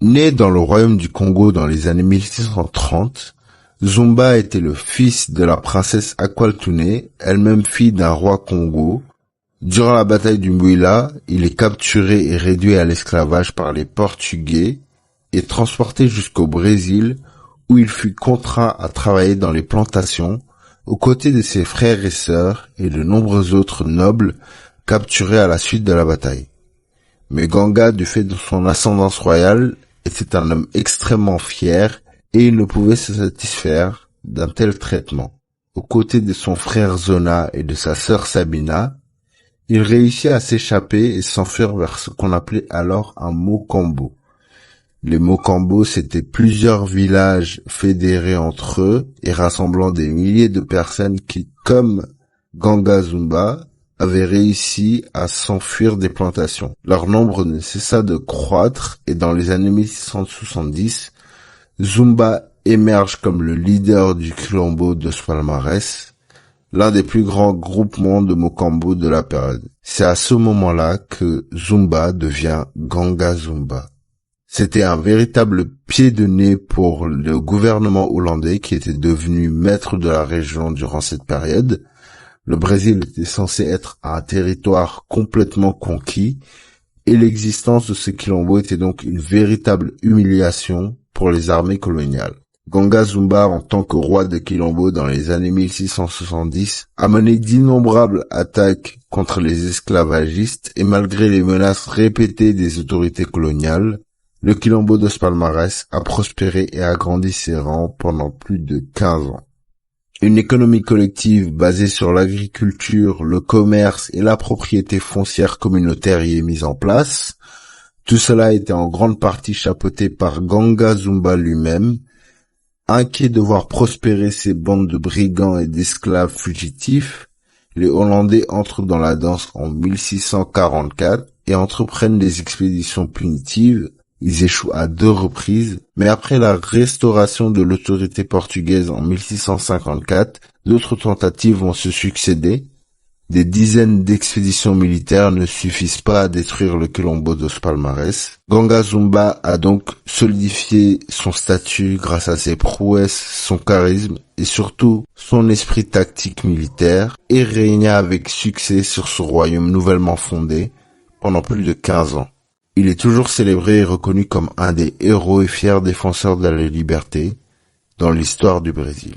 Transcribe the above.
Né dans le royaume du Congo dans les années 1630, Zumba était le fils de la princesse Akwaltune, elle-même fille d'un roi Congo. Durant la bataille du Mouila, il est capturé et réduit à l'esclavage par les Portugais et transporté jusqu'au Brésil où il fut contraint à travailler dans les plantations aux côtés de ses frères et sœurs et de nombreux autres nobles capturés à la suite de la bataille. Mais Ganga, du fait de son ascendance royale, était un homme extrêmement fier et il ne pouvait se satisfaire d'un tel traitement. Aux côtés de son frère Zona et de sa sœur Sabina, il réussit à s'échapper et s'enfuir vers ce qu'on appelait alors un Mokambo. Les Mokambo, c'étaient plusieurs villages fédérés entre eux et rassemblant des milliers de personnes qui, comme Ganga Zumba, avaient réussi à s'enfuir des plantations. Leur nombre ne cessa de croître et dans les années 1670, Zumba émerge comme le leader du Quilombo dos Palmares, l'un des plus grands groupements de Mokambo de la période. C'est à ce moment-là que Zumba devient Ganga Zumba. C'était un véritable pied de nez pour le gouvernement hollandais qui était devenu maître de la région durant cette période. Le Brésil était censé être un territoire complètement conquis et l'existence de ce quilombo était donc une véritable humiliation pour les armées coloniales. Ganga Zumba, en tant que roi de Quilombo dans les années 1670, a mené d'innombrables attaques contre les esclavagistes et malgré les menaces répétées des autorités coloniales, le Quilombo dos Palmares a prospéré et agrandi ses rangs pendant plus de 15 ans. Une économie collective basée sur l'agriculture, le commerce et la propriété foncière communautaire y est mise en place. Tout cela était en grande partie chapeauté par Ganga Zumba lui-même. Inquiet de voir prospérer ces bandes de brigands et d'esclaves fugitifs, les Hollandais entrent dans la danse en 1644 et entreprennent des expéditions punitives. Ils échouent à 2 reprises, mais après la restauration de l'autorité portugaise en 1654, d'autres tentatives vont se succéder. Des dizaines d'expéditions militaires ne suffisent pas à détruire le Quilombo dos Palmares. Ganga Zumba a donc solidifié son statut grâce à ses prouesses, son charisme et surtout son esprit tactique militaire et régna avec succès sur ce royaume nouvellement fondé pendant plus de 15 ans. Il est toujours célébré et reconnu comme un des héros et fiers défenseurs de la liberté dans l'histoire du Brésil.